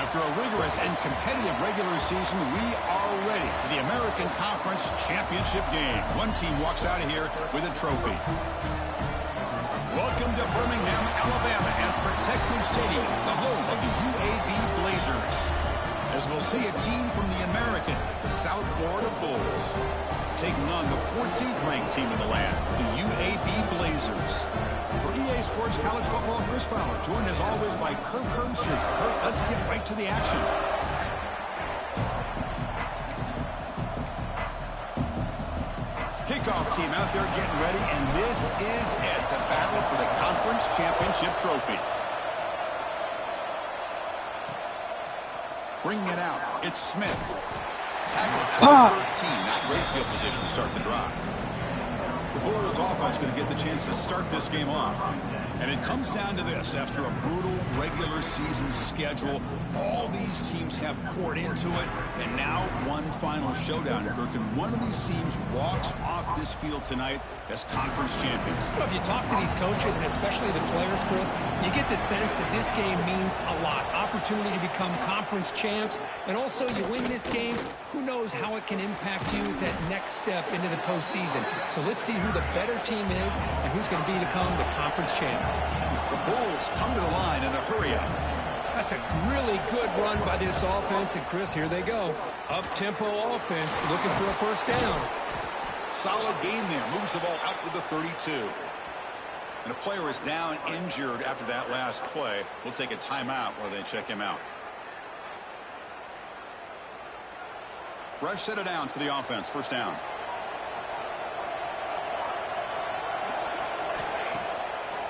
After a rigorous and competitive regular season, we are ready for the American Conference Championship game. One team walks out of here with a trophy. Welcome to Birmingham, Alabama at Protective Stadium, the home of the UAB Blazers. As we'll see a team from the American, the South Florida Bulls, taking on the 14th ranked team in the land, the UAB Blazers. For EA Sports College Football, Chris Fowler, joined as always by Kirk Herbstreit. Kirk, let's get right to the action. Kickoff team out there getting ready, and this is it, the battle for the Conference Championship trophy. Bringing it out, it's Smith. Tackle at 13, not great field position to start the drive. The Bulls offense going to get the chance to start this game off. And it comes down to this. After a brutal regular season schedule, all these teams have poured into it. And now one final showdown, Kirk. And one of these teams walks off this field tonight as conference champions. Well, if you talk to these coaches, and especially the players, Chris, you get the sense that this game means a lot. Opportunity to become conference champs. And also, you win this game, who knows how it can impact you that next step into the postseason. So let's see who the better team is and who's going to become the conference champ. The Bulls come to the line in the hurry-up. That's a really good run by this offense. And, Chris, here they go. Up-tempo offense looking for a first down. Solid gain there. Moves the ball out to the 32. And a player is down injured after that last play. We'll take a timeout while they check him out. Fresh set of downs for the offense. First down.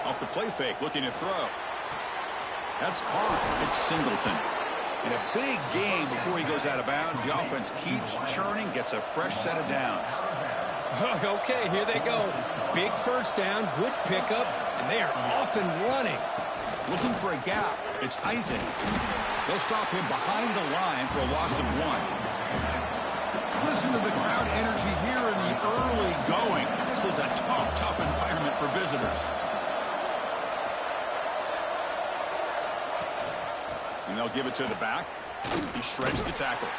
Off the play fake, looking to throw. That's caught. It's Singleton. In a big game before he goes out of bounds, the offense keeps churning, gets a fresh set of downs. Okay, here they go. Big first down, good pickup, and they are off and running. Looking for a gap. It's Isaac. They'll stop him behind the line for a loss of 1. Listen to the crowd energy here in the early going. This is a tough environment for visitors. And they'll give it to the back. He shreds the tackle.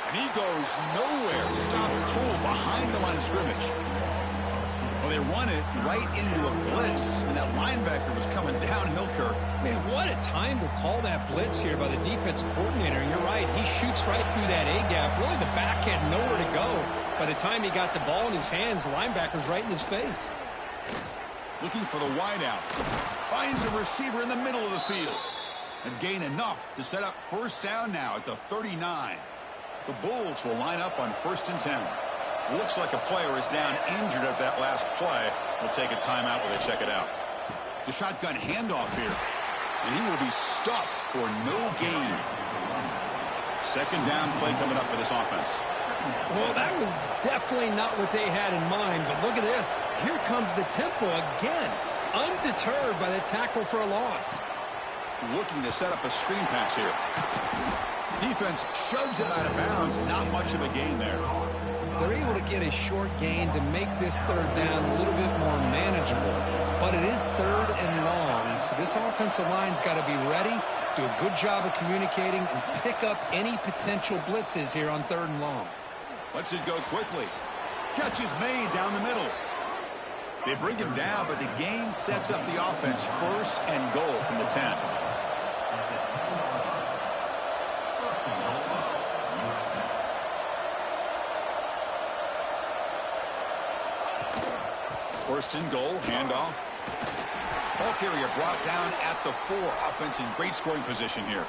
And he goes nowhere. Stop cold behind the line of scrimmage. Well, they run it right into a blitz. And that linebacker was coming downhill, Kirk. Man, what a time to call that blitz here by the defensive coordinator. And you're right, he shoots right through that A-gap. Really, the back had nowhere to go. By the time he got the ball in his hands, the linebacker's right in his face. Looking for the wideout. Finds a receiver in the middle of the field. And gain enough to set up first down now at the 39. The Bulls will line up on 1st and 10. Looks like a player is down injured at that last play. We'll take a timeout while they check it out. The shotgun handoff here. And he will be stuffed for no gain. Second down play coming up for this offense. Well, that was definitely not what they had in mind. But look at this. Here comes the tempo again. Undeterred by the tackle for a loss. Looking to set up a screen pass here. Defense shoves him out of bounds. Not much of a gain there. They're able to get a short gain to make this third down a little bit more manageable. But it is 3rd and long, so this offensive line's got to be ready, do a good job of communicating, and pick up any potential blitzes here on 3rd and long. Lets it go quickly. Catch is made down the middle. They bring him down, but the game sets up the offense 1st and goal from the 10. First and goal, handoff. Ball carrier brought down at the 4. Offense in great scoring position here.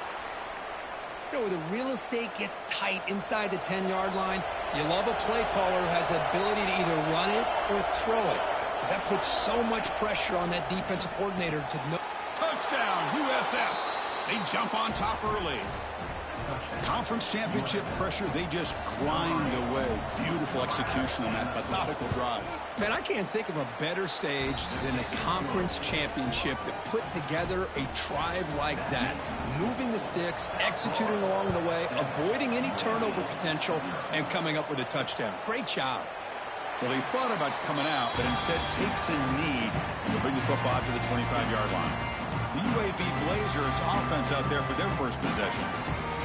You know, where the real estate gets tight inside the 10-yard line, you love a play caller who has the ability to either run it or throw it. Because that puts so much pressure on that defensive coordinator to know. Touchdown, USF. They jump on top early. Conference championship pressure, they just grind away. Beautiful execution on that methodical drive. Man, I can't think of a better stage than a conference championship to put together a drive like that. Moving the sticks, executing along the way, avoiding any turnover potential, and coming up with a touchdown. Great job. Well, he thought about coming out, but instead takes a knee to bring the football to the 25-yard line. The UAB Blazers offense out there for their first possession.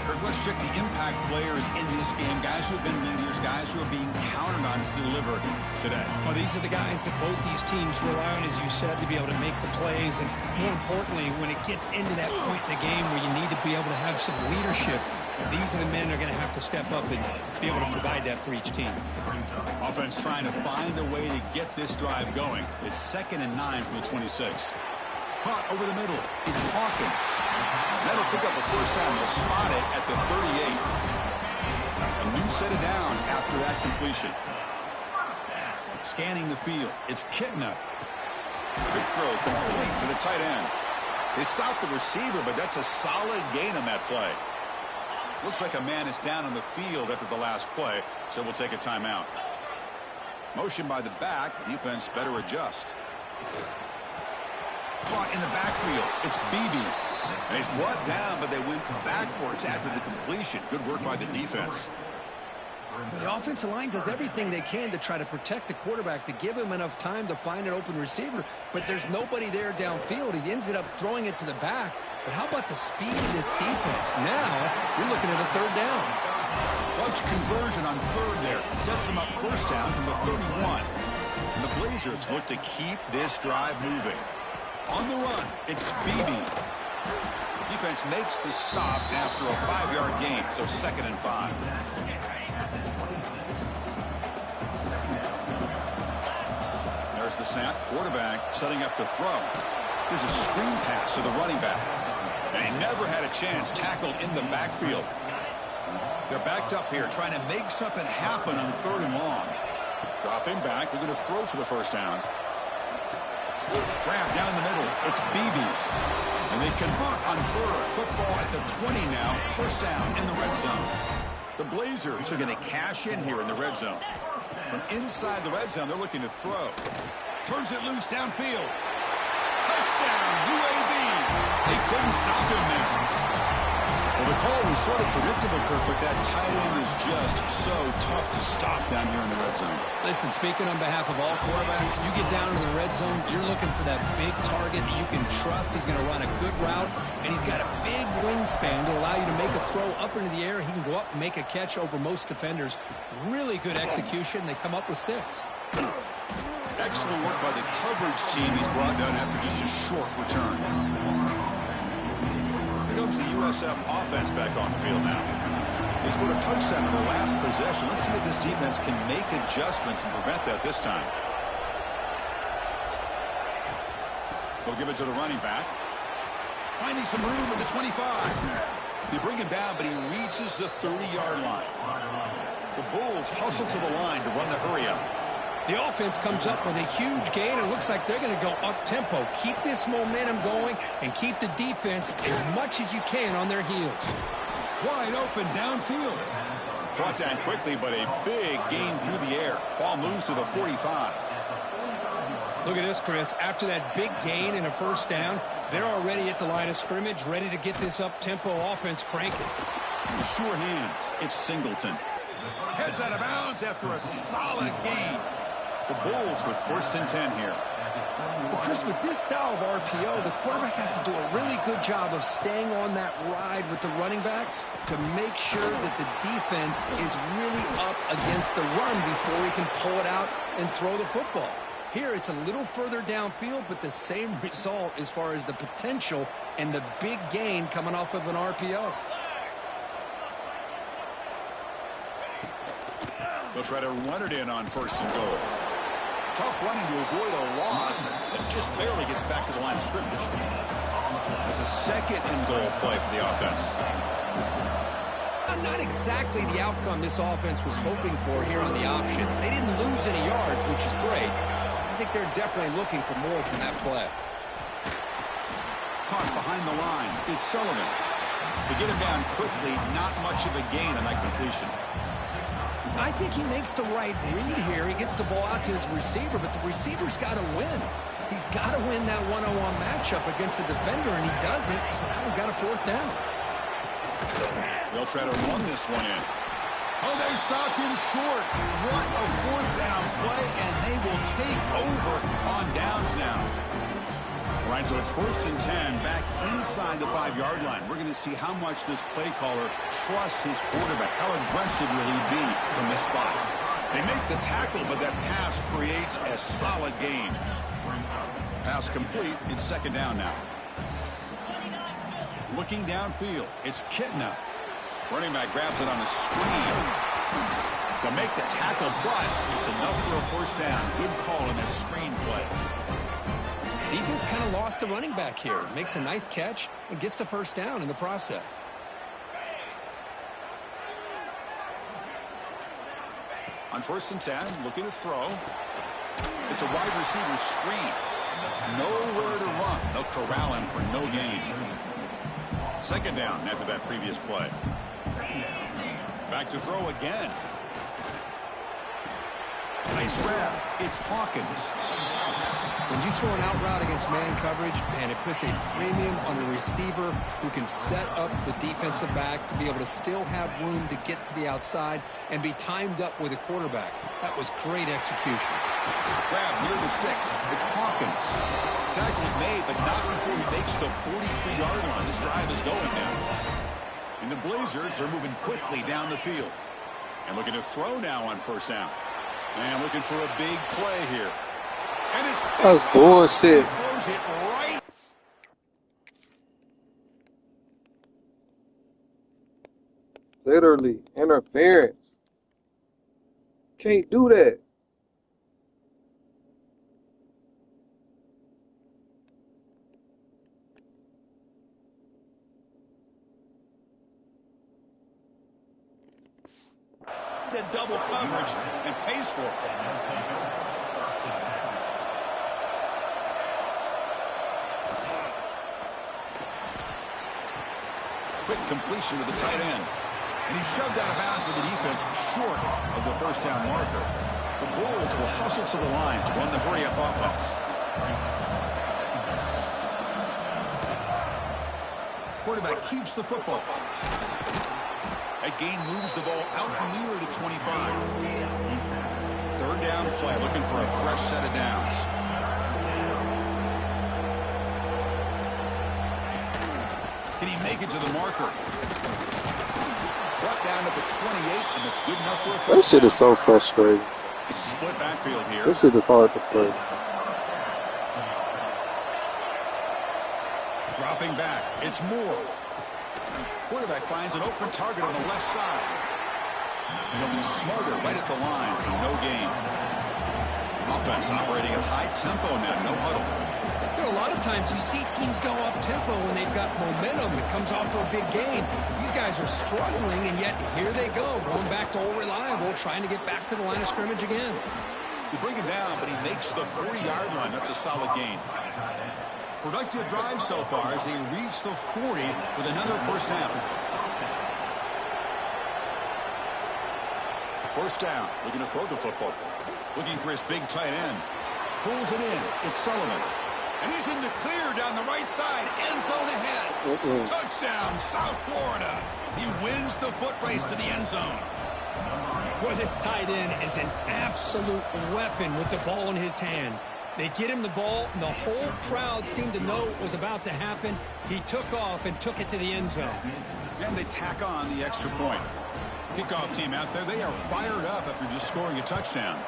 Kirk, let's check the impact players in this game, guys who have been leaders, guys who are being counted on to deliver today. Well, these are the guys that both these teams rely on, as you said, to be able to make the plays. And more importantly, when it gets into that point in the game where you need to be able to have some leadership, these are the men that are going to have to step up and be able to provide that for each team. Offense trying to find a way to get this drive going. It's 2nd and 9 from the 26. Caught over the middle. It's Hawkins. That'll pick up a first down. They'll spot it at the 38. A new set of downs after that completion. Scanning the field. It's Kitna. Big throw complete to the tight end. They stopped the receiver, but that's a solid gain on that play. Looks like a man is down on the field after the last play, so we'll take a timeout. Motion by the back. Defense better adjust. Caught in the backfield. It's Beebe. And he's brought down, but they went backwards after the completion. Good work by the defense. The offensive line does everything they can to try to protect the quarterback, to give him enough time to find an open receiver, but there's nobody there downfield. He ends up throwing it to the back. But how about the speed of this defense? Now, you're looking at a third down. Clutch conversion on third there. Sets them up first down from the 31. And the Blazers look to keep this drive moving. On the run, it's Beebe. Defense makes the stop after a 5-yard gain, so 2nd and 5. There's the snap. Quarterback setting up to throw. There's a screen pass to the running back. And he never had a chance, tackled in the backfield. They're backed up here, trying to make something happen on 3rd and long. Dropping back, they're going to throw for the first down. Grab down the middle, it's Beebe. And they convert on 3rd. Football at the 20 now, first down in the red zone. The Blazers are going to cash in here in the red zone. From inside the red zone, they're looking to throw. Turns it loose downfield. Touchdown, UAB. They couldn't stop him there. Well, the call was sort of predictable, Kirk, but that tight end is just so tough to stop down here in the red zone. Listen, speaking on behalf of all quarterbacks, you get down in the red zone, you're looking for that big target that you can trust. He's going to run a good route, and he's got a big wingspan to allow you to make a throw up into the air. He can go up and make a catch over most defenders. Really good execution. They come up with 6. Excellent work by the coverage team. He's brought down after just a short return. Here comes the USF offense back on the field now. They scored a touchdown in their last possession. Let's see if this defense can make adjustments and prevent that this time. They'll give it to the running back. Finding some room at the 25. They bring him down, but he reaches the 30-yard line. The Bulls hustle to the line to run the hurry-up. The offense comes up with a huge gain. It looks like they're going to go up-tempo. Keep this momentum going and keep the defense as much as you can on their heels. Wide open downfield. Brought down quickly, but a big gain through the air. Ball moves to the 45. Look at this, Chris. After that big gain and a first down, they're already at the line of scrimmage, ready to get this up-tempo offense cranking. Sure hands. It's Singleton. Heads out of bounds after a solid gain. The Bulls with 1st and 10 here. Well, Chris, with this style of RPO, the quarterback has to do a really good job of staying on that ride with the running back to make sure that the defense is really up against the run before he can pull it out and throw the football. Here, it's a little further downfield, but the same result as far as the potential and the big gain coming off of an RPO. They'll try to run it in on 1st and goal. Tough running to avoid a loss that just barely gets back to the line of scrimmage. It's a 2nd and goal play for the offense. Not exactly the outcome this offense was hoping for here on the option. They didn't lose any yards, which is great. I think they're definitely looking for more from that play. Caught behind the line. It's Sullivan. To get him down quickly, not much of a gain on that completion. I think he makes the right read here. He gets the ball out to his receiver, but the receiver's got to win. He's got to win that one-on-one matchup against the defender, and he doesn't. So now we've got a 4th down. They'll try to run this one in. Oh, they stopped him short. What a fourth down play, and they will take over on downs now. All right, so it's 1st and 10 back inside the 5-yard line. We're going to see how much this play caller trusts his quarterback. How aggressive will he be from this spot? They make the tackle, but that pass creates a solid gain. Pass complete. It's 2nd down now. Looking downfield, it's Kitna. Running back grabs it on a screen. They'll make the tackle, but it's enough for a 1st down. Good call in that screen play. Defense kind of lost a running back here. Makes a nice catch and gets the 1st down in the process. On 1st and 10, looking to throw. It's a wide receiver screen. Nowhere to run. They'll corral him for no gain. 2nd down after that previous play. Back to throw again. Nice grab. It's Hawkins. When you throw an out route against man coverage, man, it puts a premium on the receiver who can set up the defensive back to be able to still have room to get to the outside and be timed up with a quarterback. That was great execution. Grab near the sticks. It's Hawkins. Tackle's made, but not before he makes the 43-yard line. This drive is going now. And the Blazers are moving quickly down the field. And looking to throw now on 1st down. And looking for a big play here. And it's That's bullshit. He throws it right. Literally interference. Can't do that. The double coverage and pays for it. Quick completion to the tight end. And he's shoved out of bounds with the defense short of the 1st down marker. The Bulls will hustle to the line to run the hurry-up offense. Quarterback keeps the football. That gain moves the ball out near the 25. 3rd down play, looking for a fresh set of downs. Can he make it to the marker? Brought down at the 28, and it's good enough for a 1st down. That shit is so frustrating. Split backfield here. This shit is hard to play. Dropping back, it's Moore. Quarterback finds an open target on the left side. And he'll be smarter right at the line for no gain. Offense operating at high tempo now, no huddle. You know, a lot of times you see teams go up-tempo when they've got momentum. It comes off for a big gain. These guys are struggling, and yet here they go, going back to old reliable, trying to get back to the line of scrimmage again. They bring him down, but he makes the 40-yard line. That's a solid gain. Productive drive so far as they reach the 40 with another 1st down. 1st down, looking to throw the football. Looking for his big tight end. Pulls it in. It's Sullivan. And he's in the clear down the right side. End zone ahead. Touchdown, South Florida. He wins the foot race to the end zone. Boy, this tight end is an absolute weapon with the ball in his hands. They get him the ball, and the whole crowd seemed to know what was about to happen. He took off and took it to the end zone. And they tack on the extra point. Kickoff team out there, they are fired up after just scoring a touchdown.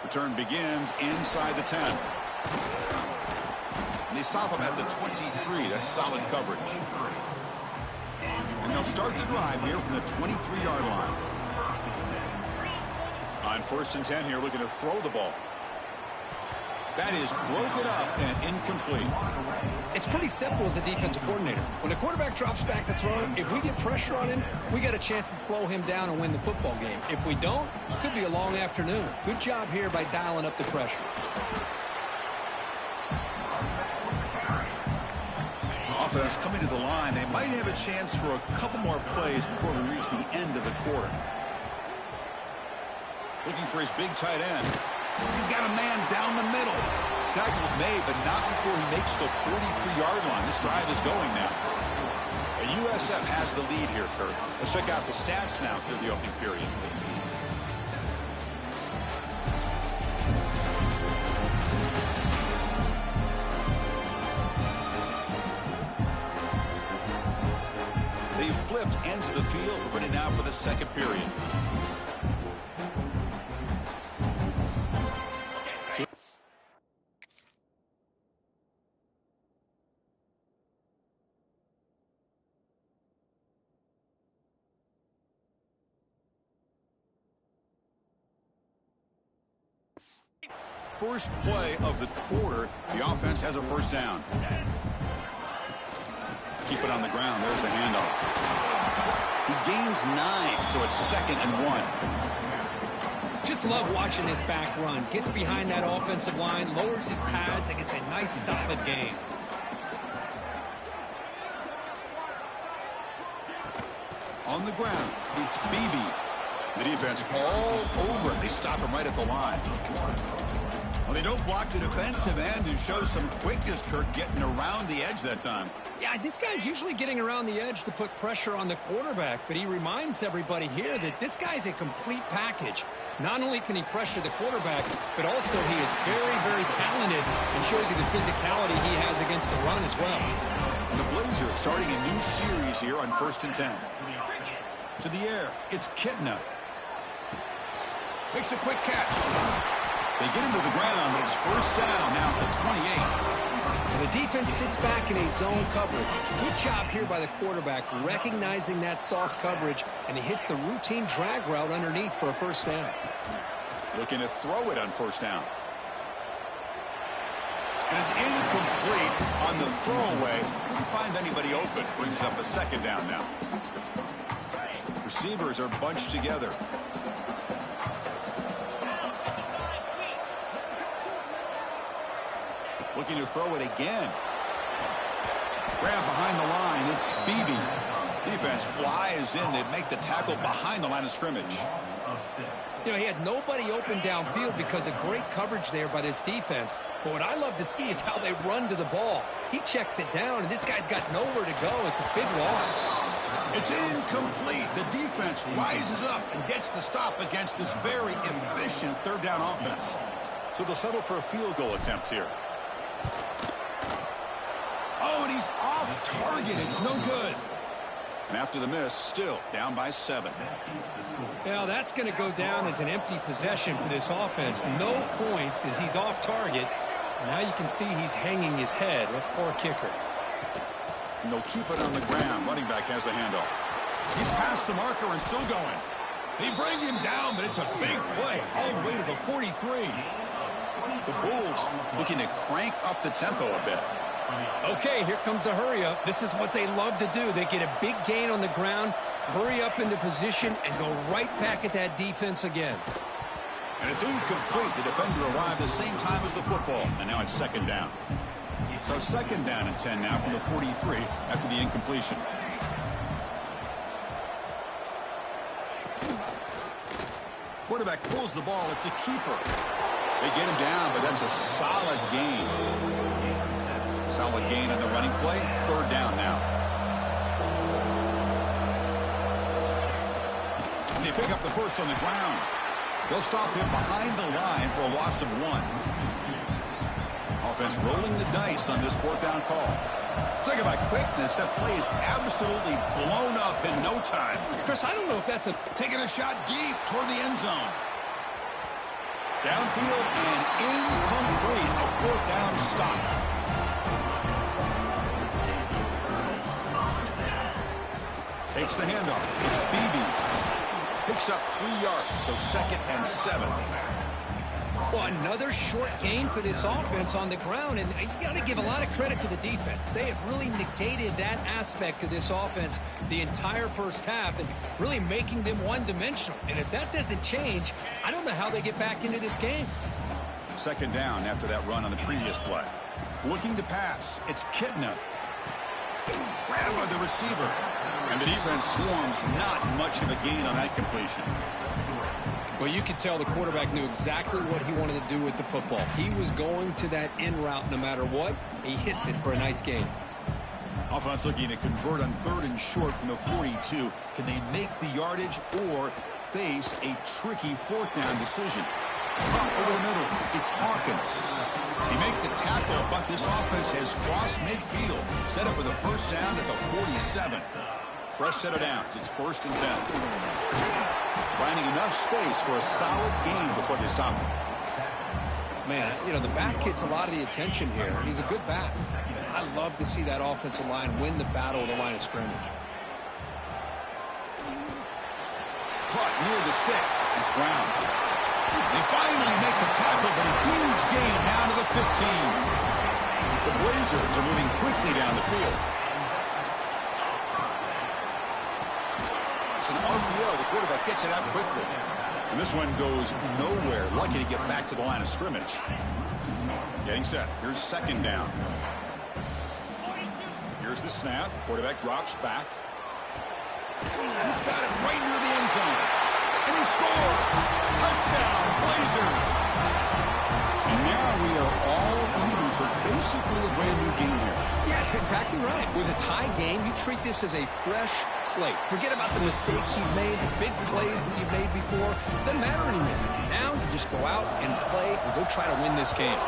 Return begins inside the 10. And they stop him at the 23. That's solid coverage. And they'll start the drive here from the 23-yard line. On 1st and 10 here, looking to throw the ball. That is broken up and incomplete. It's pretty simple as a defensive coordinator. When a quarterback drops back to throw, if we get pressure on him, we got a chance to slow him down and win the football game. If we don't, it could be a long afternoon. Good job here by dialing up the pressure. Offense coming to the line. They might have a chance for a couple more plays before we reach the end of the quarter. Looking for his big tight end. He's got a man down the middle. Tackle's made, but not before he makes the 43-yard line. This drive is going now. A USF has the lead here, Kurt. Let's check out the stats now through the opening period. They've flipped ends of the field. We're ready now for the second period. First play of the quarter, the offense has a first down. Keep it on the ground. There's the handoff. He gains 9, so it's 2nd and 1. Just love watching this back run. Gets behind that offensive line, lowers his pads, and gets a nice, solid gain. On the ground, it's Beebe. The defense all over it. They stop him right at the line. Well, they don't block the defensive end and show some quickness, Kirk, getting around the edge that time. Yeah, this guy's usually getting around the edge to put pressure on the quarterback, but he reminds everybody here that this guy's a complete package. Not only can he pressure the quarterback, but also he is very, very talented and shows you the physicality he has against the run as well. And the Blazers starting a new series here on 1st and 10. To the air, it's Kitna. Makes a quick catch. They get him to the ground, but it's first down now at the 28. The defense sits back in a zone coverage. Good job here by the quarterback recognizing that soft coverage, and he hits the routine drag route underneath for a first down. Looking to throw it on first down. And it's incomplete on the throwaway. Couldn't find anybody open. Brings up a 2nd down now. Receivers are bunched together. Looking to throw it again. Grab behind the line. It's Beebe. Defense flies in. They make the tackle behind the line of scrimmage. You know, he had nobody open downfield because of great coverage there by this defense. But what I love to see is how they run to the ball. He checks it down, and this guy's got nowhere to go. It's a big loss. It's incomplete. The defense rises up and gets the stop against this very efficient 3rd down offense. So they'll settle for a field goal attempt here. Oh, and he's off target. It's no good. And after the miss, still down by 7. Now, that's going to go down as an empty possession for this offense. No points as he's off target. And now you can see he's hanging his head. A poor kicker. And they'll keep it on the ground. Running back has the handoff. He's past the marker and still going. They bring him down, but it's a big play all the way to the 43. The Bulls looking to crank up the tempo a bit. Okay, here comes the hurry up. This is what they love to do. They get a big gain on the ground, hurry up into position, and go right back at that defense again. And it's incomplete. The defender arrived the same time as the football, and now it's 2nd down. So 2nd down and 10 now from the 43 after the incompletion. Quarterback pulls the ball. It's a keeper. They get him down, but that's a solid gain. Solid gain on the running play. 3rd down now. They pick up the first on the ground. They'll stop him behind the line for a loss of 1. Offense rolling the dice on this 4th down call. Talk about quickness. That play is absolutely blown up in no time. Chris, I don't know if that's taking a shot deep toward the end zone. Downfield and incomplete. A 4th down stop. Takes the handoff. It's Beebe. Picks up 3 yards, so 2nd and 7. Well, another short gain for this offense on the ground, and you got to give a lot of credit to the defense. They have really negated that aspect of this offense the entire first half and really making them one-dimensional. And if that doesn't change, I don't know how they get back into this game. 2nd down after that run on the previous play. Looking to pass. It's Kitna. Grabbed by the receiver. And the defense swarms. Not much of a gain on that completion. Well, you could tell the quarterback knew exactly what he wanted to do with the football. He was going to that in route no matter what. He hits it for a nice gain. Offense looking to convert on 3rd and short from the 42. Can they make the yardage or face a tricky 4th down decision? Over the middle, it's Hawkins. He make the tackle, but this offense has crossed midfield. Set up with a 1st down at the 47. Fresh set of downs. It's 1st and 10. Finding enough space for a solid gain before they stop him. Man, you know, the back gets a lot of the attention here. He's a good back. I love to see that offensive line win the battle of the line of scrimmage. Caught near the sticks. It's Brown. They finally make the tackle, but a huge gain down to the 15. The Blazers are moving quickly down the field. It's an RPO. The quarterback gets it out quickly. And this one goes nowhere. Lucky to get back to the line of scrimmage. Getting set. Here's 2nd down. Here's the snap. Quarterback drops back. He's got it right near the end zone. And he scores. Touchdown, Blazers. And now we are all even for basically a brand new game here. Yeah, it's exactly right. With a tie game, you treat this as a fresh slate. Forget about the mistakes you've made, the big plays that you've made before. Doesn't matter anymore. Now you just go out and play and go try to win this game.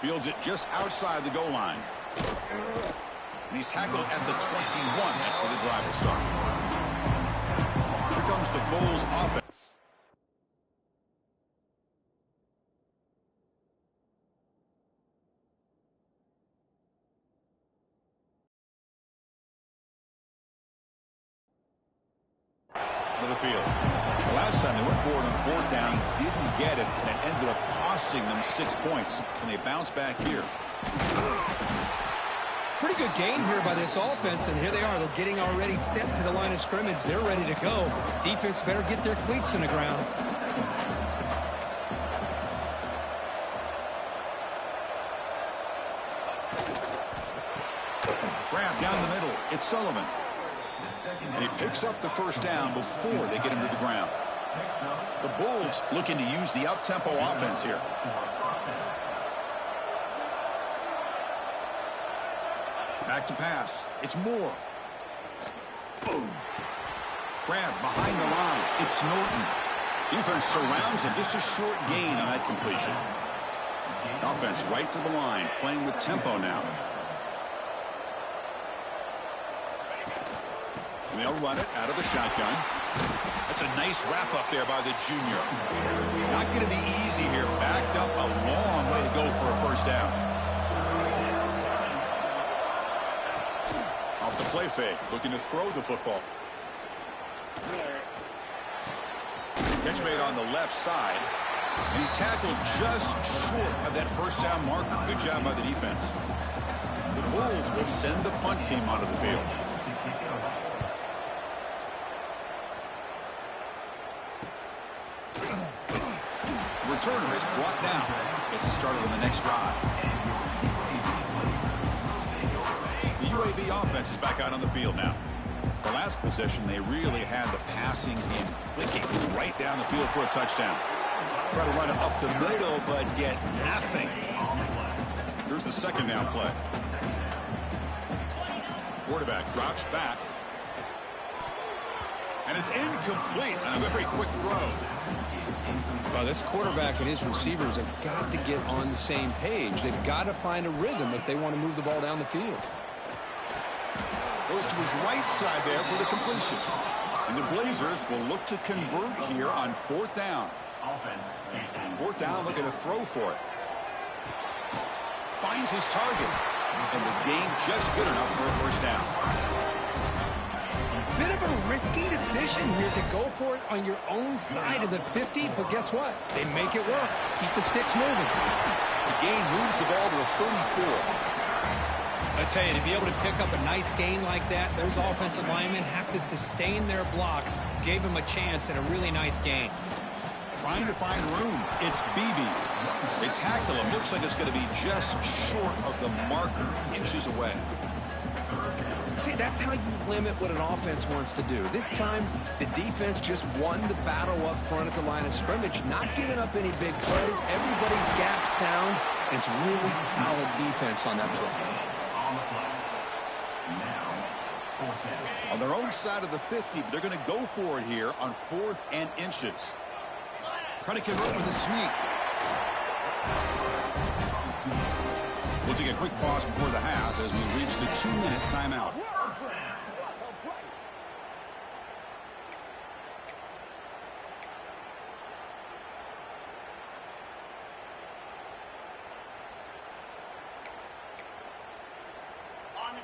Fields it just outside the goal line. And he's tackled at the 21. That's where the drive will start. Here comes the Bulls offense. To the field. The last time they went forward on 4th down, didn't get it, and it ended up costing them 6 points. And they bounce back here. Pretty good game here by this offense, and here they are. They're getting already set to the line of scrimmage. They're ready to go. Defense better get their cleats in the ground. Grab down the middle. It's Sullivan. And he picks up the 1st down before they get him to the ground. The Bulls looking to use the up-tempo offense here. Back to pass. It's Moore. Boom. Grab behind the line. It's Norton. Defense surrounds him. Just a short gain on that completion. Offense right to the line, playing with tempo now. And they'll run it out of the shotgun. That's a nice wrap up there by the junior. Not going to be easy here. Backed up a long way to go for a 1st down. Off the play fake, looking to throw the football. Catch made on the left side. And he's tackled just short of that 1st down marker. Good job by the defense. The Bulls will send the punt team onto the field. Returner is brought down. Gets it started on the next drive. The UAB offense is back out on the field now. The last possession, they really had the passing game clicking right down the field for a touchdown. Try to run it up the middle, but get nothing. Here's the 2nd down play. Quarterback drops back. And it's incomplete on a very quick throw. Well, this quarterback and his receivers have got to get on the same page. They've got to find a rhythm if they want to move the ball down the field. Goes to his right side there for the completion. And the Blazers will look to convert here on 4th down. 4th down, looking to throw for it. Finds his target. And the gain just good enough for a 1st down. Bit of a risky decision here to go for it on your own side of the 50, but guess what? They make it work. Keep the sticks moving. The gain moves the ball to the 34. I tell you, to be able to pick up a nice gain like that, those offensive linemen have to sustain their blocks. Gave him a chance at a really nice gain. Trying to find room. It's Beebe. They tackle him. Looks like it's going to be just short of the marker, inches away. See, that's how you limit what an offense wants to do. This time, the defense just won the battle up front at the line of scrimmage, not giving up any big plays. Everybody's gap sound, It's really solid defense on that play. On their own side of the 50, but they're going to go for it here on 4th and inches. Trying to convert with a sneak. We'll take a quick pause before the half as we reach the 2-minute timeout.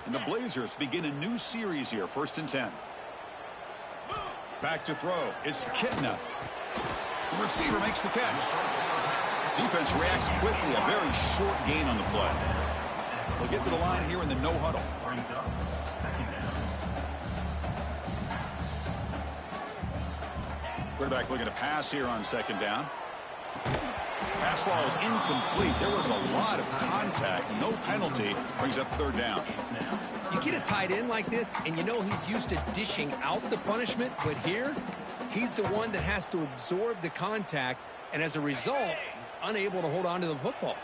And the Blazers begin a new series here, 1st and 10. Back to throw. It's Kitna. The receiver makes the catch. Defense reacts quickly. A very short gain on the play. They'll get to the line here in the no huddle. Quarterback looking to pass here on 2nd down. Pass ball is incomplete. There was a lot of contact. No penalty. Brings up 3rd down. You get a tight end like this, and you know he's used to dishing out the punishment, but here, he's the one that has to absorb the contact, and as a result, he's unable to hold on to the football.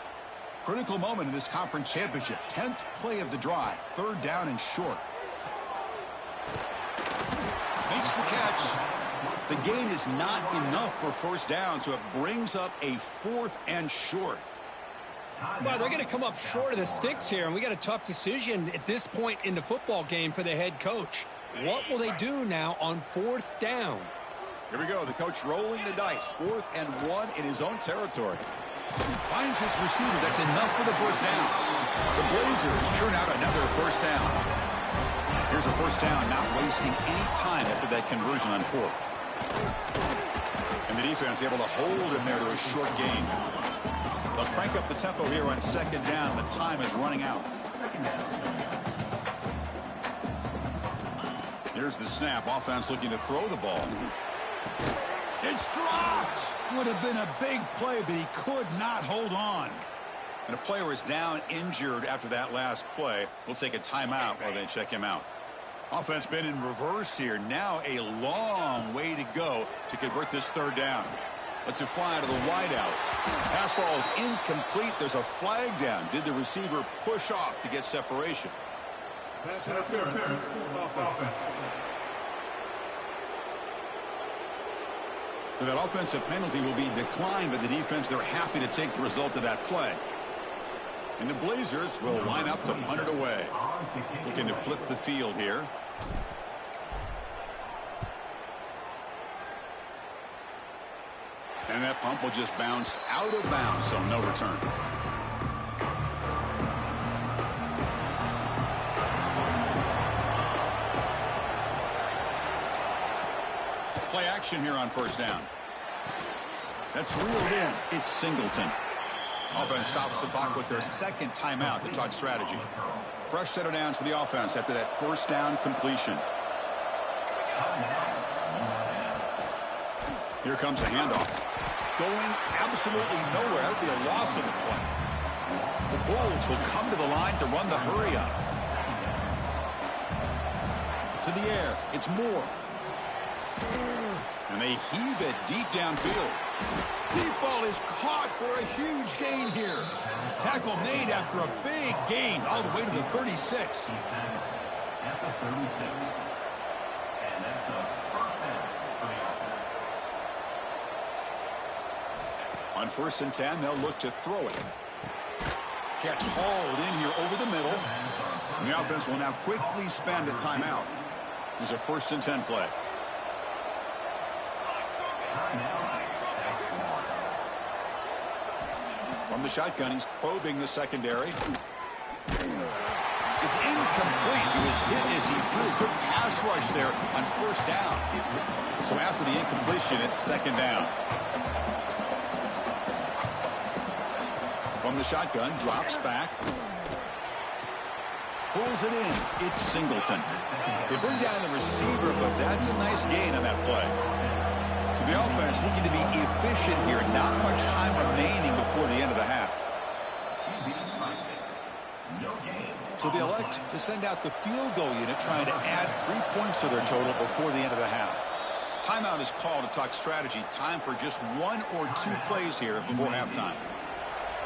Critical moment in this conference championship. 10th play of the drive. 3rd down and short. Makes the catch. The gain is not enough for 1st down, so it brings up a 4th and short. Well, they're going to come up short of the sticks here, and we got a tough decision at this point in the football game for the head coach. What will they do now on 4th down? Here we go. The coach rolling the dice. 4th and 1 in his own territory. Finds his receiver. That's enough for the 1st down. The Blazers churn out another 1st down. Here's a 1st down, not wasting any time after that conversion on 4th. And the defense able to hold him there to a short gain. They'll crank up the tempo here on 2nd down. The time is running out. Here's the snap. Offense looking to throw the ball. It's dropped. Would have been a big play, but he could not hold on. And a player is down injured after that last play. We'll take a timeout while they check him out. Offense been in reverse here. Now a long way to go to convert this 3rd down. Lets it fly to the wideout. Pass ball is incomplete. There's a flag down. Did the receiver push off to get separation? Pass interference. Offense. So that offensive penalty will be declined by the defense. They're happy to take the result of that play. And the Blazers will line up to punt it away. Looking to flip the field here. And that pump will just bounce out of bounds, so no return. Play action here on 1st down. That's reeled in. It's Singleton. Offense stops the clock with their 2nd timeout to talk strategy. Fresh set of downs for the offense after that 1st down completion. Here comes a handoff. Going absolutely nowhere. That would be a loss of the play. The Bulls will come to the line to run the hurry up. To the air. It's Moore. And they heave it deep downfield. Deep ball is caught for a huge gain here. Tackle made after a big gain all the way to the 36. At the 36. And that's a 1st down for the offense. On 1st and 10, they'll look to throw it. Catch hauled in here over the middle. And the offense will now quickly spend a timeout. There's a 1st and 10 play. From the shotgun, he's probing the secondary. It's incomplete. He was hit as he threw. Good pass rush there on 1st down. So after the incompletion, it's 2nd down. From the shotgun, drops back. Pulls it in. It's Singleton. They bring down the receiver, but that's a nice gain on that play. So the offense looking to be efficient here. Not much time remaining before the end of the half. So they elect to send out the field goal unit, trying to add 3 points to their total before the end of the half. Timeout is called to talk strategy. Time for just 1 or 2 plays here before halftime.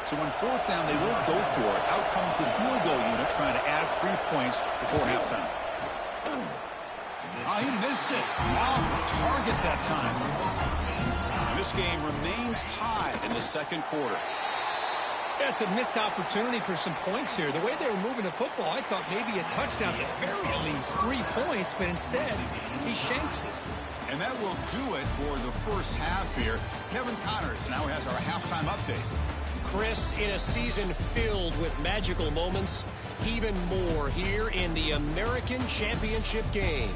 So on fourth down, they won't go for it. Out comes the field goal unit trying to add 3 points before halftime. Oh, he missed it. Off target that time. And this game remains tied in the second quarter. That's a missed opportunity for some points here. The way they were moving the football, I thought maybe a touchdown, at the very least 3 points, but instead, he shanks it. And that will do it for the first half here. Kevin Connors now has our halftime update. Chris, in a season filled with magical moments, even more here in the American Championship game.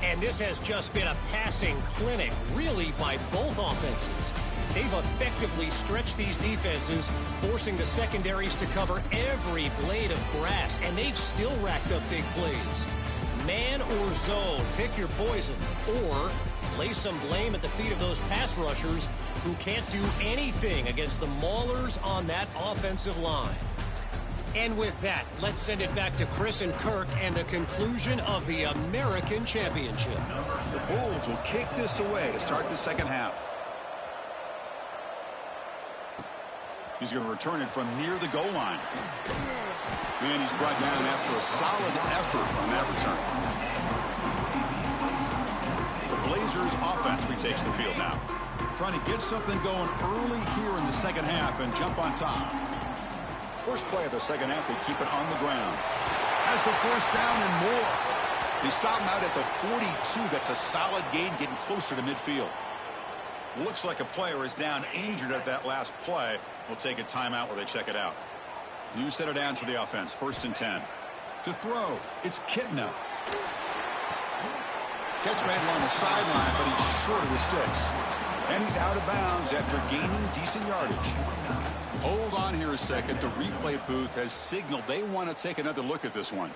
And this has just been a passing clinic, really, by both offenses. They've effectively stretched these defenses, forcing the secondaries to cover every blade of grass, and they've still racked up big plays. Man or zone, pick your poison, or lay some blame at the feet of those pass rushers who can't do anything against the maulers on that offensive line. And with that, let's send it back to Chris and Kirk and the conclusion of the American Championship. The Bulls will kick this away to start the second half. He's going to return it from near the goal line. And he's brought down after a solid effort on that return. The Blazers offense retakes the field now. Trying to get something going early here in the second half and jump on top. First play of the second half, they keep it on the ground. Has the first down and more. They stop him out at the 42. That's a solid gain, getting closer to midfield. Looks like a player is down injured at that last play. We'll take a timeout while they check it out. New set of downs for the offense. 1st and 10. To throw, it's Kitna. Catch man along the sideline, but he's short of the sticks. And he's out of bounds after gaining decent yardage. Hold on here a second. The replay booth has signaled they want to take another look at this one.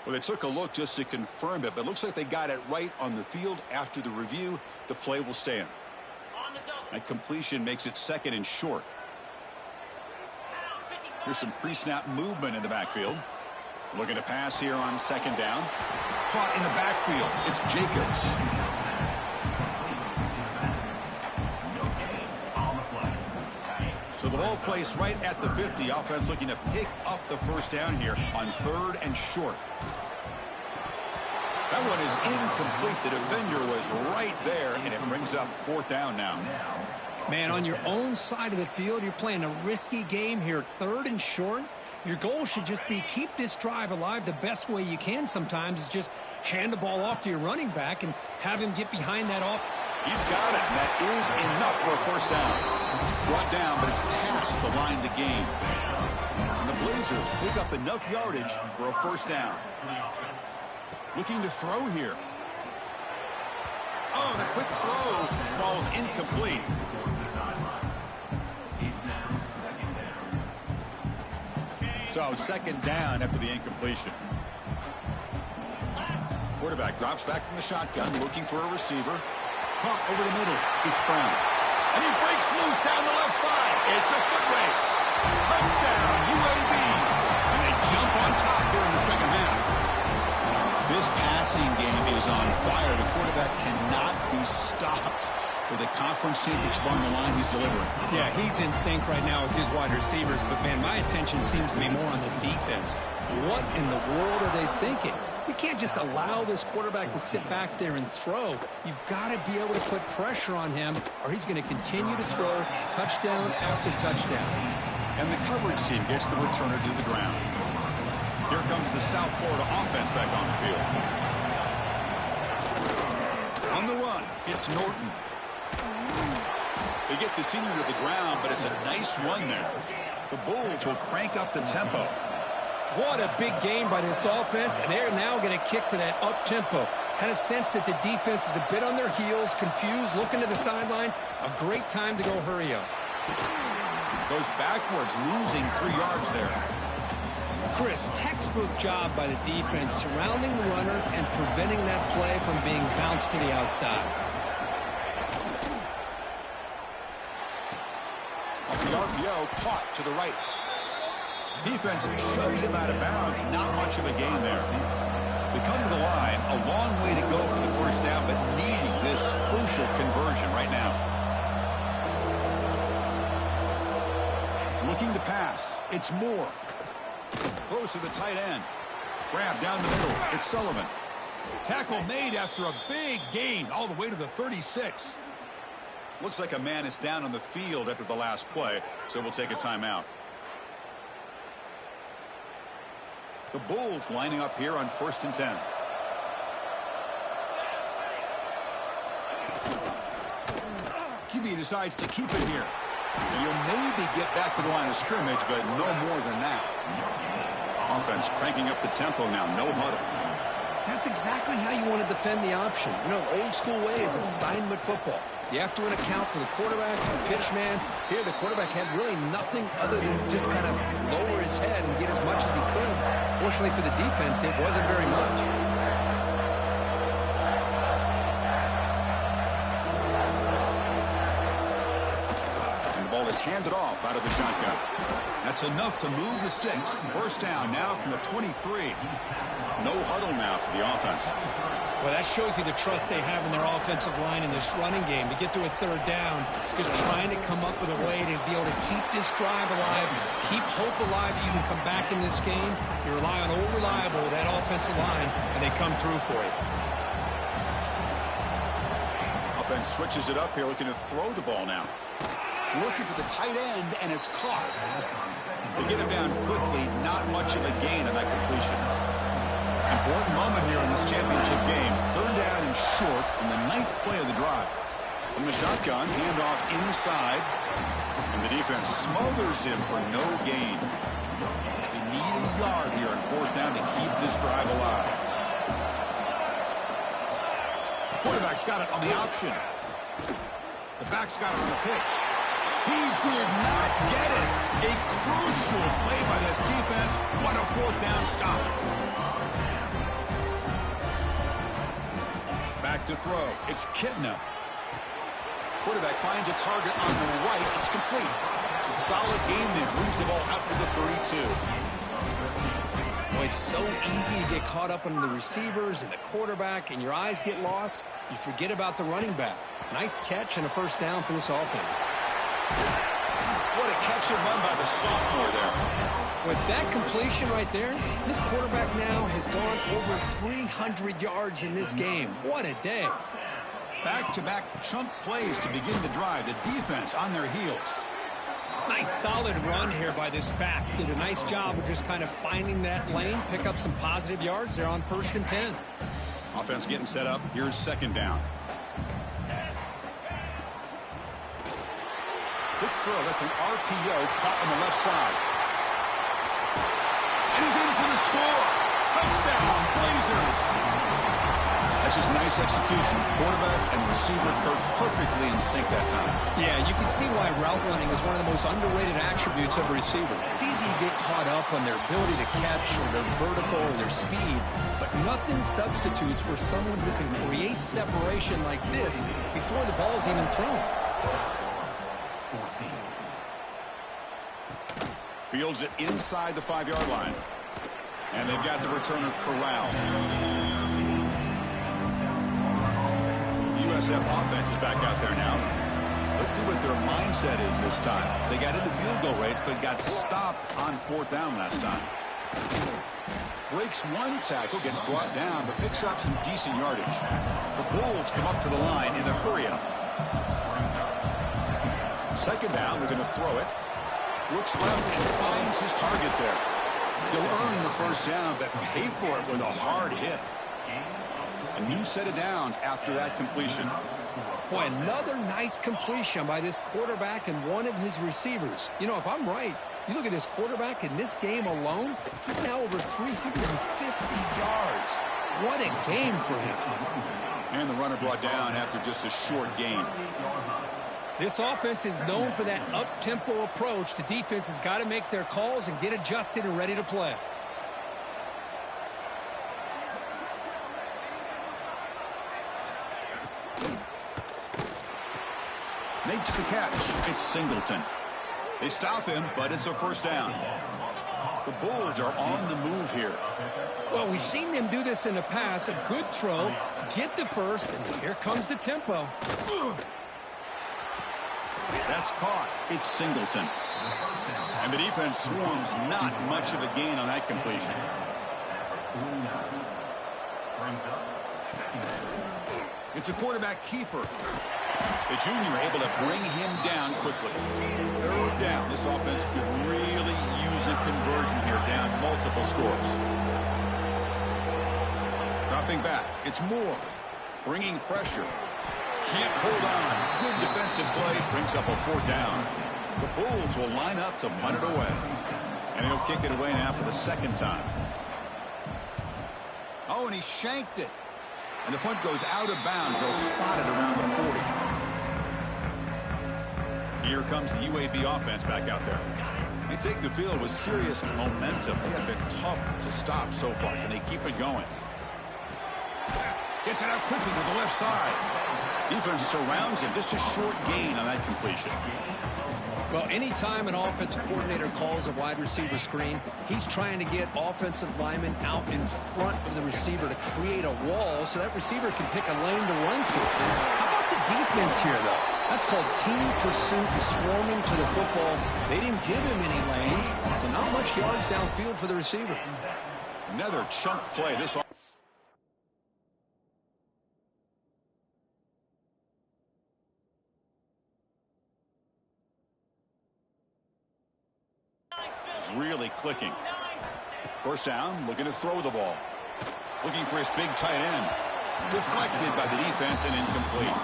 Well, they took a look just to confirm it, but it looks like they got it right on the field. After the review, the play will stand. And completion makes it 2nd and short. Here's some pre-snap movement in the backfield. Looking to pass here on 2nd down. Caught in the backfield. It's Jacobs. So the ball placed right at the 50. Offense looking to pick up the first down here on 3rd and short. That one is incomplete. The defender was right there, and it brings up 4th down now. Man, on your own side of the field, you're playing a risky game here. 3rd and short. Your goal should just be keep this drive alive. The best way you can sometimes is just hand the ball off to your running back and have him get behind that off. He's got it, and that is enough for a first down. Brought down, but it's past the line to gain. And the Blazers pick up enough yardage for a first down. Looking to throw here. Oh, the quick throw falls incomplete. So 2nd down after the incompletion. Quarterback drops back from the shotgun, looking for a receiver. Caught over the middle. It's Brown. And he breaks loose down the left side. It's a foot race. Touchdown, UAB. And they jump on top here in the second half. This passing game is on fire. The quarterback cannot be stopped. With the conference championship on the line, he's delivering. Yeah, he's in sync right now with his wide receivers. But, man, my attention seems to be more on the defense. What in the world are they thinking? You can't just allow this quarterback to sit back there and throw. You've got to be able to put pressure on him, or he's going to continue to throw touchdown after touchdown. And the coverage team gets the returner to the ground. Here comes the South Florida offense back on the field. On the run, it's Norton. They get the senior to the ground, but it's a nice run there. The Bulls will crank up the tempo. What a big game by this offense, and they're now going to kick to that up-tempo. Kind of sense that the defense is a bit on their heels, confused, looking to the sidelines. A great time to go hurry up. Goes backwards, losing 3 yards there. Chris, textbook job by the defense, surrounding the runner and preventing that play from being bounced to the outside. Off the RPO, caught to the right. Defense shoves him out of bounds. Not much of a gain there. They come to the line. A long way to go for the first down, but needing this crucial conversion right now. Looking to pass. It's Moore. Throws to the tight end. Grab down the middle. It's Sullivan. Tackle made after a big gain all the way to the 36. Looks like a man is down on the field after the last play, so we'll take a timeout. The Bulls lining up here on 1st and 10. QB decides to keep it here. And he'll maybe get back to the line of scrimmage, but no more than that. Offense cranking up the tempo now. No huddle. That's exactly how you want to defend the option. You know, old school way is assignment football. You have to account for the quarterback, the pitch man. Here, the quarterback had really nothing other than just kind of lower his head and get as much as he could. Fortunately for the defense, it wasn't very much. And the ball is handed off out of the shotgun. That's enough to move the sticks. First down now from the 23. No huddle now for the offense. Well, that shows you the trust they have in their offensive line in this running game. To get to a 3rd down, just trying to come up with a way to be able to keep this drive alive, keep hope alive that you can come back in this game. You rely on old reliable, that offensive line, and they come through for you. Offense switches it up here, looking to throw the ball now. Looking for the tight end, and it's caught. They get him down quickly, not much of a gain on that completion. Important moment here in this championship game. 3rd down and short in the 9th play of the drive. From the shotgun, handoff inside. And the defense smothers him for no gain. They need a yard here on 4th down to keep this drive alive. Quarterback's got it on the option. The back's got it on the pitch. He did not get it. A crucial play by this defense. What a 4th down stop. Back to throw. It's Kitna. Quarterback finds a target on the right. It's complete. Solid gain there. Moves the ball up to the 32. Well, it's so easy to get caught up on the receivers and the quarterback, and your eyes get lost. You forget about the running back. Nice catch and a 1st down for this offense. What a catch and run by the sophomore there. With that completion right there, this quarterback now has gone over 300 yards in this game. What a day. Back-to-back chunk plays to begin the drive. The defense on their heels. Nice solid run here by this back. Did a nice job of just kind of finding that lane, pick up some positive yards there on 1st and 10. Offense getting set up. Here's 2nd down. Quick throw. That's an RPO caught on the left side. And he's in for the score. Touchdown, Blazers. That's just nice execution. Quarterback and receiver perfectly in sync that time. Yeah, you can see why route running is one of the most underrated attributes of a receiver. It's easy to get caught up on their ability to catch or their vertical or their speed, but nothing substitutes for someone who can create separation like this before the ball's even thrown. Fields it inside the 5-yard line. And they've got the returner corralled. The USF offense is back out there now. Let's see what their mindset is this time. They got into field goal range, but got stopped on 4th down last time. Breaks one tackle, gets brought down, but picks up some decent yardage. The Bulls come up to the line in a hurry-up. 2nd down, we're going to throw it. Looks left and finds his target there. He'll earn the 1st down, but pay for it with a hard hit. A new set of downs after that completion. Boy, another nice completion by this quarterback and one of his receivers. You know, if I'm right, you look at this quarterback in this game alone, he's now over 350 yards. What a game for him. And the runner brought down after just a short gain. This offense is known for that up-tempo approach. The defense has got to make their calls and get adjusted and ready to play. Makes the catch. It's Singleton. They stop him, but it's a first down. The Bulls are on the move here. Well, we've seen them do this in the past. A good throw, get the first, and here comes the tempo. That's caught. It's Singleton. And the defense swarms not much of a gain on that completion. It's a quarterback keeper. The junior able to bring him down quickly. Third down. This offense could really use a conversion here, down multiple scores. Dropping back. It's Moore. Bringing pressure. Can't hold on. Good defensive play. Brings up a fourth down. The Bulls will line up to punt it away. And he'll kick it away now for the second time. Oh, and he shanked it. And the punt goes out of bounds. They'll spot it around the 40. Here comes the UAB offense back out there. They take the field with serious momentum. They have been tough to stop so far. Can they keep it going? Gets it out quickly to the left side. Defense surrounds him. Just a short gain on that completion. Well, anytime an offensive coordinator calls a wide receiver screen, he's trying to get offensive linemen out in front of the receiver to create a wall so that receiver can pick a lane to run through. How about the defense here, though? That's called team pursuit, swarming to the football. They didn't give him any lanes, so not much yards downfield for the receiver. Another chunk play. This is really clicking. First down, looking to throw the ball. Looking for his big tight end. Deflected by the defense and incomplete.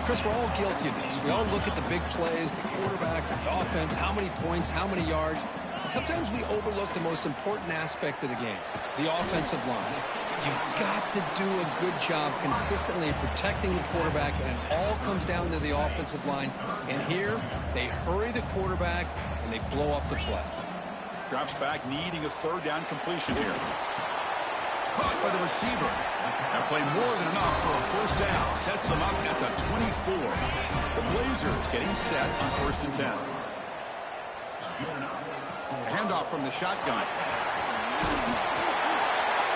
Chris, we're all guilty of this. We all look at the big plays, the quarterbacks, the offense, how many points, how many yards. And sometimes we overlook the most important aspect of the game, the offensive line. You've got to do a good job consistently protecting the quarterback, and it all comes down to the offensive line. And here, they hurry the quarterback, and they blow up the play. Drops back, needing a third down completion here. Caught by the receiver. That play more than enough for a first down. Sets them up at the 24. The Blazers getting set on 1st and 10. Handoff from the shotgun.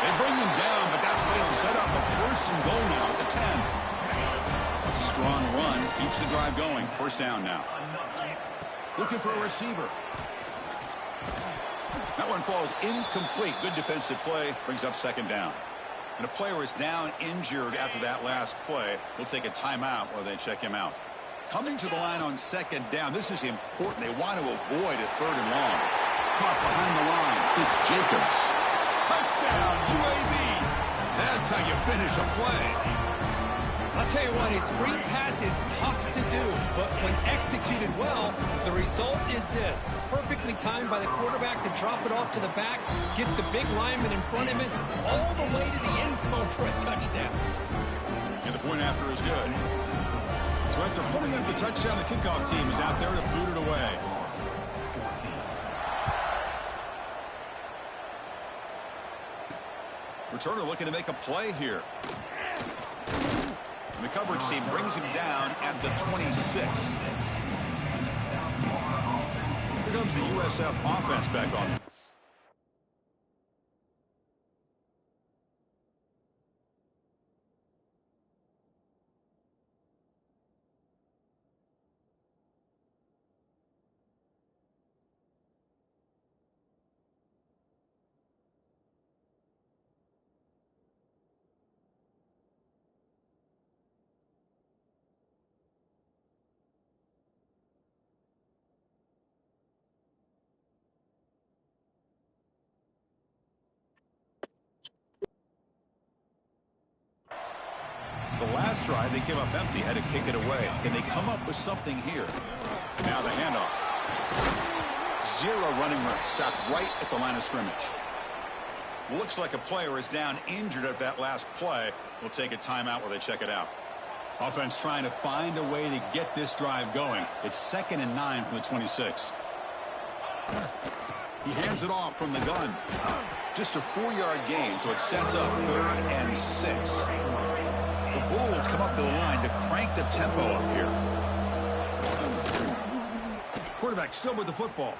They bring him down, but that play will set up a 1st and goal now at the 10. It's a strong run. Keeps the drive going. First down now. Looking for a receiver. That one falls incomplete. Good defensive play. Brings up second down. And a player is down injured after that last play. We'll take a timeout while they check him out. Coming to the line on second down. This is important. They want to avoid a third and long. Caught behind the line. It's Jacobs. Touchdown, UAB. That's how you finish a play. I'll tell you what, a screen pass is tough to do, but when executed well, the result is this. Perfectly timed by the quarterback to drop it off to the back, gets the big lineman in front of him, all the way to the end zone for a touchdown. And the point after is good. So after putting up the touchdown, the kickoff team is out there to boot it away. Returner looking to make a play here. And the coverage team brings him down at the 26. Here comes the USF offense back on. The last drive, they came up empty, had to kick it away. Can they come up with something here? Now the handoff. Zero running room. Stopped right at the line of scrimmage. Looks like a player is down injured at that last play. We'll take a timeout while they check it out. Offense trying to find a way to get this drive going. It's 2nd and 9 from the 26. He hands it off from the gun. Just a 4-yard gain, so it sets up 3rd and 6. The Bulls come up to the line to crank the tempo up here. Quarterback still with the football.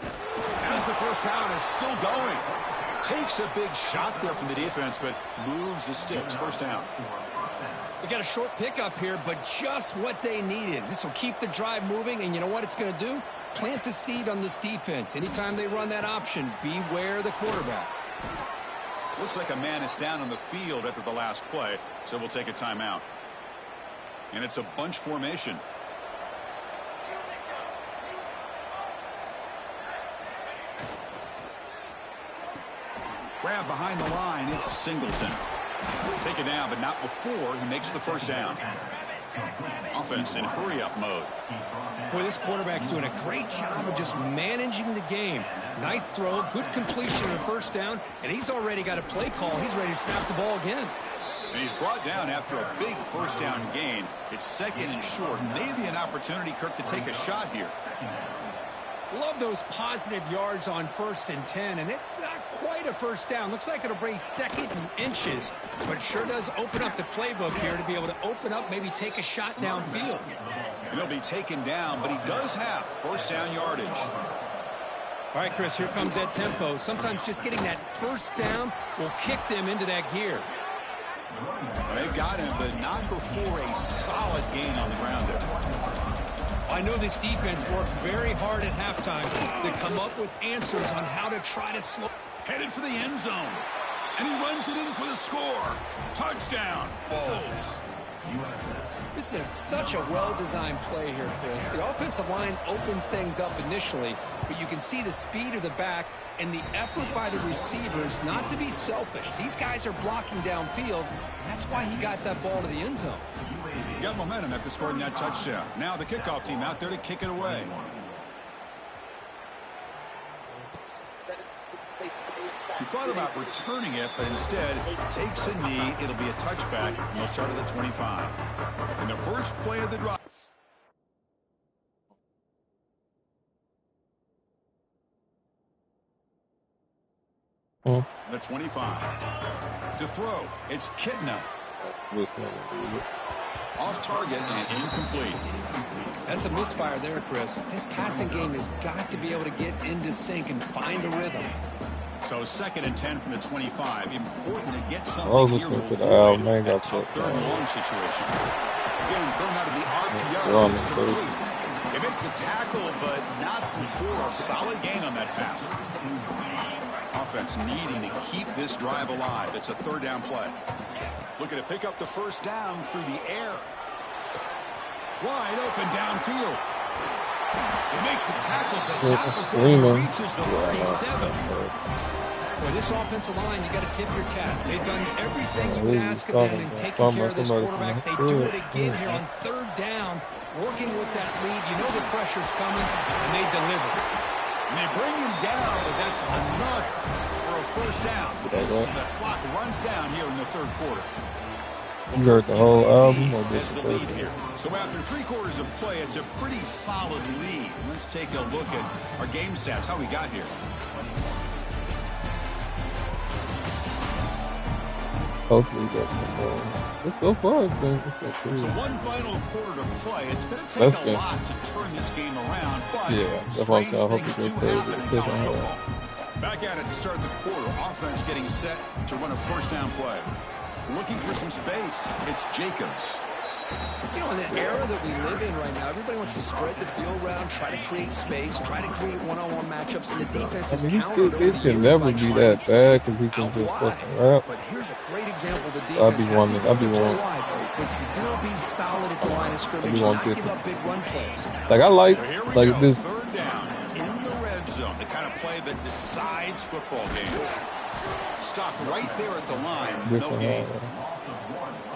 As the first down is still going. Takes a big shot there from the defense, but moves the sticks. First down. We got a short pickup here, but just what they needed. This will keep the drive moving, and you know what it's going to do? Plant a seed on this defense. Anytime they run that option, beware the quarterback. Looks like a man is down on the field after the last play, so we'll take a timeout. And it's a bunch formation. Grab behind the line, it's Singleton. Take it down, but not before he makes the first down. Offense in hurry-up mode. Boy, this quarterback's doing a great job of just managing the game. Nice throw, good completion on first down, and he's already got a play call. He's ready to snap the ball again. And he's brought down after a big first down gain. It's second and short. Maybe an opportunity, Kirk, to take a shot here. Love those positive yards on 1st and 10, and it's not quite a first down. Looks like it'll bring second and inches, but sure does open up the playbook here to be able to open up, maybe take a shot downfield. And he'll be taken down, but he does have first down yardage. All right, Chris, here comes that tempo. Sometimes just getting that first down will kick them into that gear. Well, they've got him, but not before a solid gain on the ground there. I know this defense worked very hard at halftime to come up with answers on how to try to slow. Headed for the end zone. And he runs it in for the score. Touchdown, Bulls. This is such a well-designed play here, Chris. The offensive line opens things up initially, but you can see the speed of the back and the effort by the receivers not to be selfish. These guys are blocking downfield, and that's why he got that ball to the end zone. Got momentum after scoring that touchdown. Now the kickoff team out there to kick it away. He thought about returning it, but instead takes a knee. It'll be a touchback, and they'll start at the 25. In the first play of the drive. The 25. To throw, it's Kitna. Off target and incomplete. That's a misfire there, Chris. This passing game has got to be able to get into sync and find a rhythm. So 2nd and 10 from the 25. Important to get something here to avoid that tough third and long situation. Again, thrown out of the RPO. It's complete. They make the tackle, but not before a solid gain on that pass. Offense needing to keep this drive alive. It's a 3rd down play. Looking to pick up the first down through the air. Wide open downfield. They make the tackle, but not before he reaches the 37. Boy, this offensive line, you got to tip your cap. They've done everything you would ask of them in taking care of this quarterback. They do it again here on 3rd down, working with that lead. You know the pressure's coming, and they deliver. And they bring him down, but that's enough for a first down. The clock runs down here in the 3rd quarter. You heard the whole album or As just the the lead first here. So after 3 quarters of play, it's a pretty solid lead. Let's take a look at our game stats, how we got here. Hopefully get some more. Let's go for it, man. So one final quarter to play. It's going to take a lot to turn this game around, but strange things do happen in college football. Back at it to start the quarter. Offense getting set to run a first down play. Looking for some space. It's Jacobs. You know, in the era that we live in right now, everybody wants to spread the field around, try to create space, try to create one-on-one matchups, and the defense is countered over the It can never be that bad because he can just fucking rap. But here's a great example of the defense I'll be one. but still be solid at the line of scrimmage, not give up big run plays. Like I like this. 3rd down in the red zone, the kind of play that decides football games. Stop right there at the line, no gain.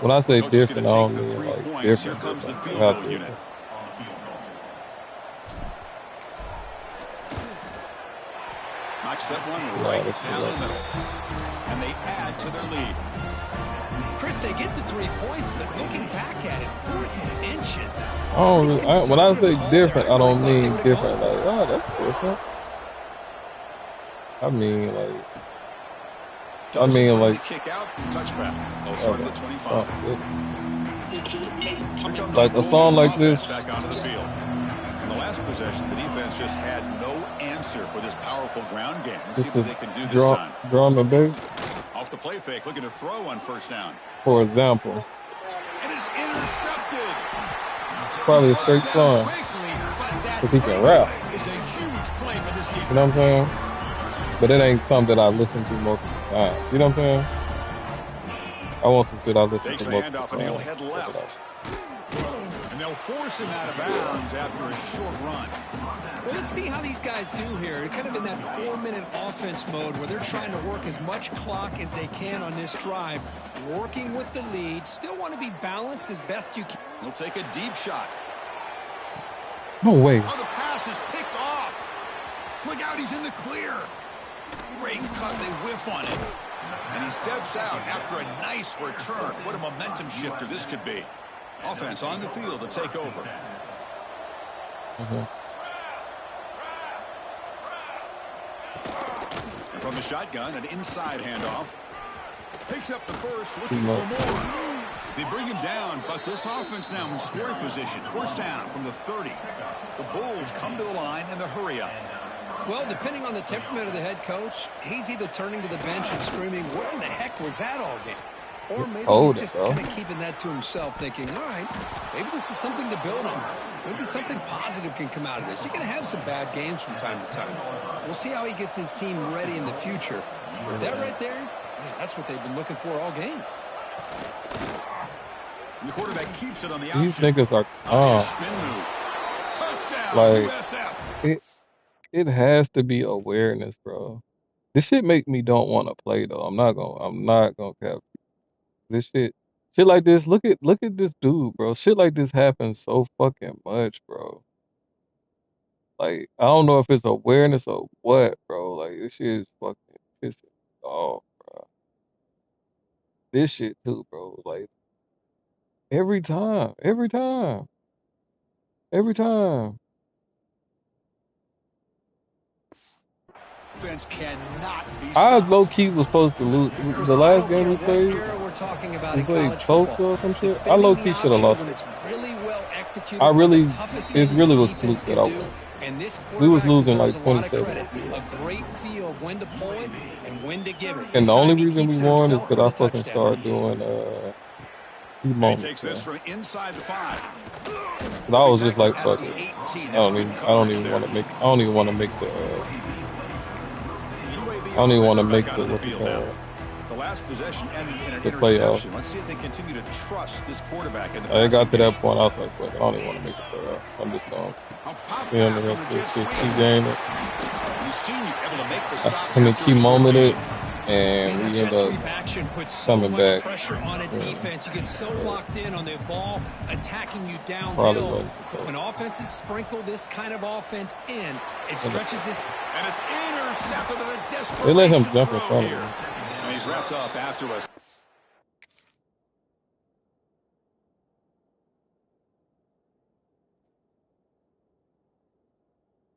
When I say different, I don't mean like different. Here comes the field goal unit. Knocks that one right down the middle. And they add to their lead. Chris, they get the 3 points, but looking back at it, 4th and inches. When I say different, I don't mean different. Like, oh, that's different. I mean like kick out, touchback. They'll start at the 25. Like a song like this. Back onto the field. In the last possession, the defense just had no answer for this powerful ground game. Let's see Just what to they can do this time. draw my base, Off the play fake, looking to throw on first down. for example. It is intercepted. Probably a straight Down flying. quickly, but that Because he can takeaway rap. is a huge play for this defense. You know what I'm saying? But it ain't something that I listen to most of the time. You know what I'm saying? I want some shit I listen Takes to the most of handoff the and he'll time. head left. And they'll force him out of bounds after a short run. Well, let's see how these guys do here. They're kind of in that 4-minute offense mode where they're trying to work as much clock as they can on this drive, working with the lead. Still want to be balanced as best you can. He'll take a deep shot. No way. Oh, the pass is picked off. Look out, he's in the clear. Great cut, they whiff on it. And he steps out after a nice return. What a momentum shifter this could be. Offense on the field to take over. And from the shotgun, an inside handoff. Picks up the first, looking for more. They bring him down, but this offense now in scoring position. First down from the 30. The Bulls come to the line in the hurry up. Well, depending on the temperament of the head coach, he's either turning to the bench and screaming, where in the heck was that all game? Or maybe he's just kind of keeping that to himself, thinking, all right, maybe this is something to build on. Maybe something positive can come out of this. You're going to have some bad games from time to time. We'll see how he gets his team ready in the future. But that right there, yeah, that's what they've been looking for all game. And the quarterback keeps it on the option. These niggas are Spin move. Touchdown, like USF. it has to be awareness, bro. This shit make me don't want to play though. I'm not gonna cap. This shit like this. Look at this dude, bro. Shit like this happens so fucking much, bro. Like I don't know if it's awareness or what, bro. Like this shit is fucking pissing me off, bro. This shit too, bro. Like every time. Defense cannot be I stopped. low key was supposed to lose the last game we played. We're talking about We in played college Tulsa football. or some shit. I Defending low the key should have option lost when it. it's really well executed, I one of the really, toughest it things really the was fluke defense that can I do, won. and this We was quarterback losing like deserves a lot of 27. credit. A great feel of when to pull it and when to give it. And This the only time he reason we keeps it won is himself because with I a fucking touchdown. started doing key He moments, takes bro. this from inside the 5. 'Cause I was just like, fuck it. 18. I That's don't good even coverage want there. to make. I don't even want to make the. UAB I don't even want to offense make back the out of what's the it field now. called? The last possession ended in an The playoff. interception. Let's see if they continue to trust this quarterback in the I got passing to game. that point. I was like, fuck it. I don't even want to make the playoff. I'm just going. A pop Yeah, the pass on rest the of jet this shit. sweep. Key game it. You've seen you able to make the I stop mean, after key a short moment it, game. and That we jet end up sweep action puts so coming much back. pressure on a Yeah. defense. You get so locked in on the ball attacking you Probably downhill. wasn't. But when offenses sprinkle this kind of offense in, it stretches this. And it's intercepted with a desperation They let him jump in throw front of here. him. And he's wrapped up after us.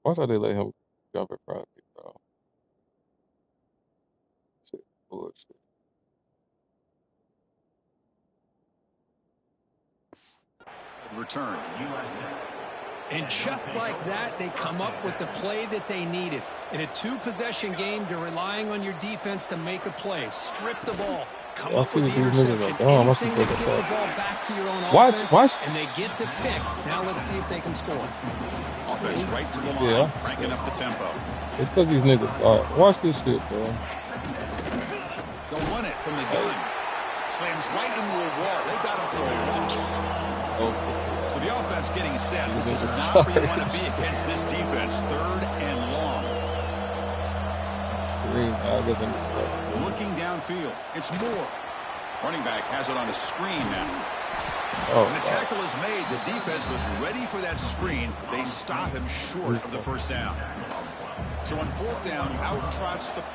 Why should they let him jump in front of me, bro? Shit, bullshit. Return. And just like that, they come up with the play that they needed. In a two-possession game, you're relying on your defense to make a play. Strip the ball. Come I up see with what the these niggas interception. are doing. I Anything should to take get a the shot. ball back to your own offense. Watch. And they get to pick. Now let's see if they can score. Offense right to the line, Yeah. cranking up the tempo. It's because these niggas. All right, watch this shit, bro. They'll run it from the gun. Slams right into a wall. They got him for a loss. Oh, So the offense getting set. This is not where you want to be against this defense. 3rd and long. green. I guess I'm Looking downfield. It's Moore. Running back has it on a screen now. Oh, When the tackle is made, the defense was ready for that screen. They stop him short of the first down. So on 4th down, out trots the